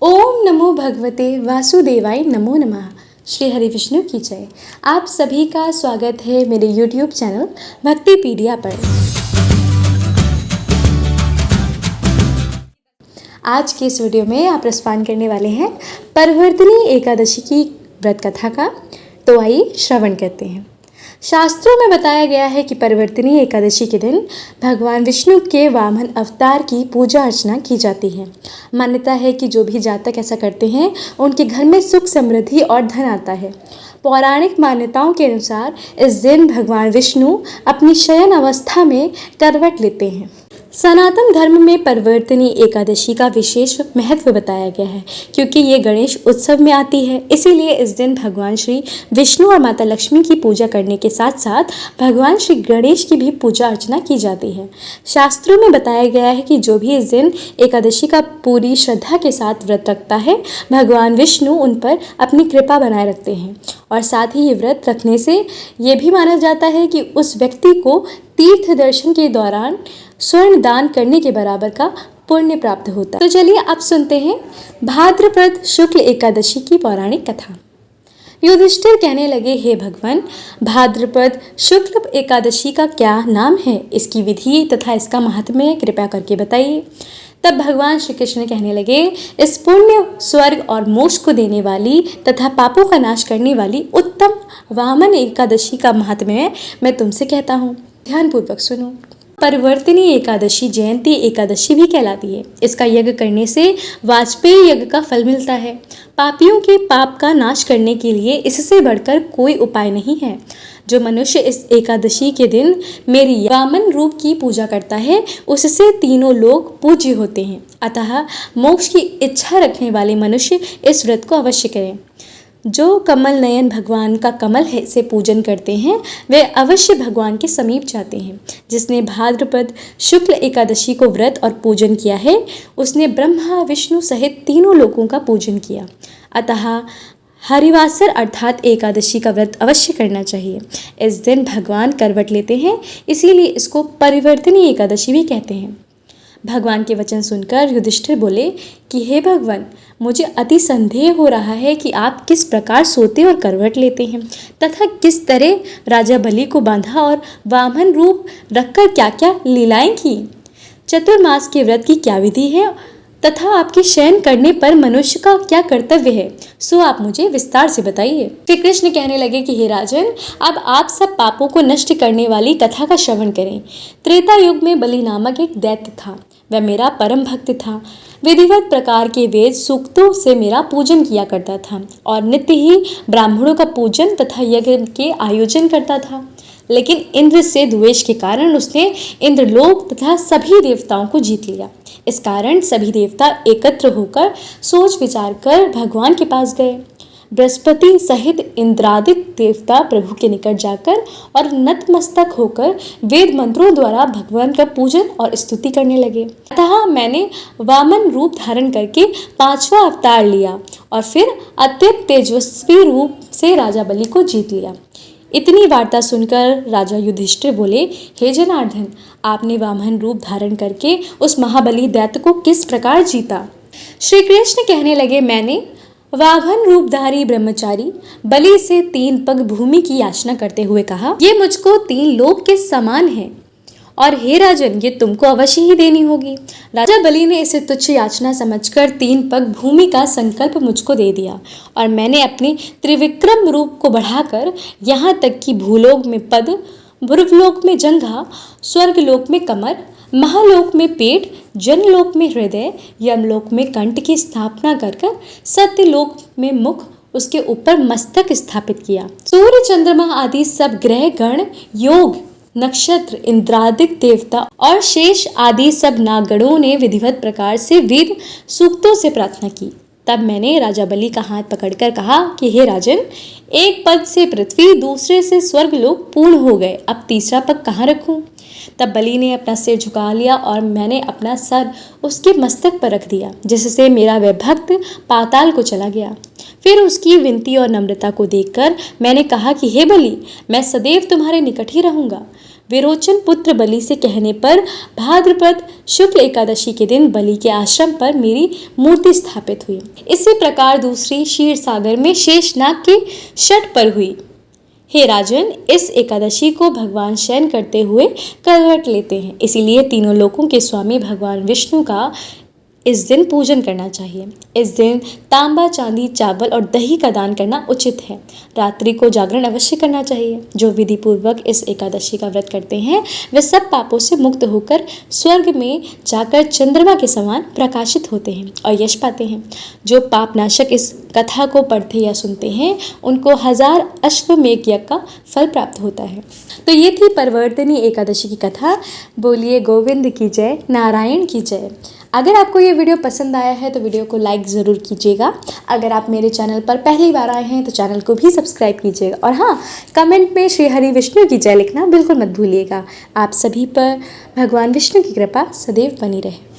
ओम नमो भगवते वासुदेवाय नमो नमः। श्री हरि विष्णु की जय। आप सभी का स्वागत है मेरे यूट्यूब चैनल भक्तिपीडिया पर। आज के इस वीडियो में आप रसपान करने वाले हैं परवर्तिनी एकादशी की व्रत कथा का। तो आइए श्रवण करते हैं। शास्त्रों में बताया गया है कि परवर्तिनी एकादशी के दिन भगवान विष्णु के वामन अवतार की पूजा अर्चना की जाती है। मान्यता है कि जो भी जातक ऐसा करते हैं उनके घर में सुख समृद्धि और धन आता है। पौराणिक मान्यताओं के अनुसार इस दिन भगवान विष्णु अपनी शयन अवस्था में करवट लेते हैं। सनातन धर्म में परवर्तिनी एकादशी का विशेष महत्व बताया गया है क्योंकि ये गणेश उत्सव में आती है। इसीलिए इस दिन भगवान श्री विष्णु और माता लक्ष्मी की पूजा करने के साथ साथ भगवान श्री गणेश की भी पूजा अर्चना की जाती है। शास्त्रों में बताया गया है कि जो भी इस दिन एकादशी का पूरी श्रद्धा के साथ व्रत रखता है, भगवान विष्णु उन पर अपनी कृपा बनाए रखते हैं। और साथ ही ये व्रत रखने से ये भी माना जाता है कि उस व्यक्ति को तीर्थ दर्शन के दौरान स्वर्ण दान करने के बराबर का पुण्य प्राप्त होता है। तो चलिए अब सुनते हैं भाद्रपद शुक्ल एकादशी की पौराणिक कथा। युधिष्ठिर कहने लगे, हे भगवान, भाद्रपद शुक्ल एकादशी का क्या नाम है? इसकी विधि तथा इसका महात्म्य कृपया करके बताइए। तब भगवान श्री कृष्ण कहने लगे, इस पुण्य, स्वर्ग और मोक्ष को देने वाली तथा पापों का नाश करने वाली उत्तम वामन एकादशी का महात्म्य मैं तुमसे कहता हूँ। ध्यानपूर्वक सुनो। परवर्तिनी एकादशी जयंती एकादशी भी कहलाती है। इसका यज्ञ करने से वाजपेयी यज्ञ का फल मिलता है। पापियों के पाप का नाश करने के लिए इससे बढ़कर कोई उपाय नहीं है। जो मनुष्य इस एकादशी के दिन मेरी वामन रूप की पूजा करता है, उससे तीनों लोग पूज्य होते हैं। अतः मोक्ष की इच्छा रखने वाले मनुष्य इस व्रत को अवश्य करें। जो कमल नयन भगवान का कमल है से पूजन करते हैं, वे अवश्य भगवान के समीप जाते हैं। जिसने भाद्रपद शुक्ल एकादशी को व्रत और पूजन किया है, उसने ब्रह्मा विष्णु सहित तीनों लोगों का पूजन किया। अतः हरिवासर अर्थात एकादशी का व्रत अवश्य करना चाहिए। इस दिन भगवान करवट लेते हैं, इसीलिए इसको परिवर्तिनी एकादशी भी कहते हैं। भगवान के वचन सुनकर युधिष्ठिर बोले कि हे भगवान, मुझे अति संदेह हो रहा है कि आप किस प्रकार सोते और करवट लेते हैं तथा किस तरह राजा बलि को बांधा और वामन रूप रखकर क्या क्या लीलाएं की। चतुर्मास के व्रत की क्या विधि है तथा आपके शयन करने पर मनुष्य का क्या कर्तव्य है, सो आप मुझे विस्तार से बताइए। श्री कृष्ण कहने लगे कि हे राजन, अब आप सब पापों को नष्ट करने वाली कथा का श्रवण करें। त्रेता युग में बलि नामक एक दैत्य था। वह मेरा परम भक्त था। विधिवत प्रकार के वेद सूक्तों से मेरा पूजन किया करता था और नित्य ही ब्राह्मणों का पूजन तथा यज्ञ के आयोजन करता था। लेकिन इंद्र से द्वेष के कारण उसने इंद्रलोक तथा सभी देवताओं को जीत लिया। इस कारण सभी देवता एकत्र होकर सोच विचार कर भगवान के पास गए। बृहस्पति सहित इंद्रादित्य देवता प्रभु के निकट जाकर और नतमस्तक होकर वेद मंत्रों द्वारा भगवान का पूजन और स्तुति करने लगे। अतः मैंने वामन रूप धारण करके 5वां अवतार लिया और फिर अत्यंत तेजस्वी रूप से राजा बलि को जीत लिया। इतनी वार्ता सुनकर राजा युधिष्ठिर बोले, हे जनार्दन, आपने वामन रूप धारण करके उस महाबली दैत्य को किस प्रकार जीता? श्री कृष्ण कहने लगे, मैंने वामन रूपधारी ब्रह्मचारी बलि से 3 पग भूमि की याचना करते हुए कहा, ये मुझको 3 लोक के समान है और हे राजन, ये तुमको अवश्य ही देनी होगी। राजा बलि ने इसे तुच्छ याचना समझकर 3 पग भूमि का संकल्प मुझको दे दिया और मैंने अपने त्रिविक्रम रूप को बढ़ाकर यहाँ तक कि भूलोक में पद, भुर्वलोक में जंघा, स्वर्गलोक में कमर, महालोक में पेट, जनलोक में हृदय, यमलोक में कंठ की स्थापना कर सत्यलोक में मुख, उसके ऊपर मस्तक स्थापित किया। सूर्य चंद्रमा आदि सब ग्रह गण, योग, नक्षत्र, इंद्रादिक देवता और शेष आदि सब नागणों ने विधिवत प्रकार से वेद सूक्तों से प्रार्थना की। तब मैंने राजा बलि का हाथ पकड़कर कहा कि हे राजन, एक पद से पृथ्वी, दूसरे से स्वर्गलोक पूर्ण हो गए, अब तीसरा पग कहाँ रखूं? तब बलि ने अपना सिर झुका लिया और मैंने अपना सर उसके मस्तक पर रख दिया, जिससे मेरा वह भक्त पाताल को चला गया। फिर उसकी विनती और नम्रता को देखकर मैंने कहा कि हे बलि, मैं सदैव तुम्हारे निकट ही रहूंगा। विरोचन पुत्र बलि से कहने पर भाद्रपद शुक्ल एकादशी के दिन बलि के आश्रम पर मेरी मूर्ति स्थापित हुई। इसी प्रकार दूसरी क्षीर सागर में शेषनाग के शठ पर हुई। हे राजन, इस एकादशी को भगवान शयन करते हुए करवट लेते हैं, इसीलिए तीनों लोकों के स्वामी भगवान विष्णु का इस दिन पूजन करना चाहिए। इस दिन तांबा, चांदी, चावल और दही का दान करना उचित है। रात्रि को जागरण अवश्य करना चाहिए। जो विधि पूर्वक इस एकादशी का व्रत करते हैं वे सब पापों से मुक्त होकर स्वर्ग में जाकर चंद्रमा के समान प्रकाशित होते हैं और यश पाते हैं। जो पापनाशक इस कथा को पढ़ते या सुनते हैं उनको 1000 अश्वमेध यज्ञ का फल प्राप्त होता है। तो ये थी परवर्तिनी एकादशी की कथा। बोलिए गोविंद की जय, नारायण की जय। अगर आपको ये वीडियो पसंद आया है तो वीडियो को लाइक ज़रूर कीजिएगा। अगर आप मेरे चैनल पर पहली बार आए हैं तो चैनल को भी सब्सक्राइब कीजिएगा। और हाँ, कमेंट में श्री हरि विष्णु की जय लिखना बिल्कुल मत भूलिएगा। आप सभी पर भगवान विष्णु की कृपा सदैव बनी रहे।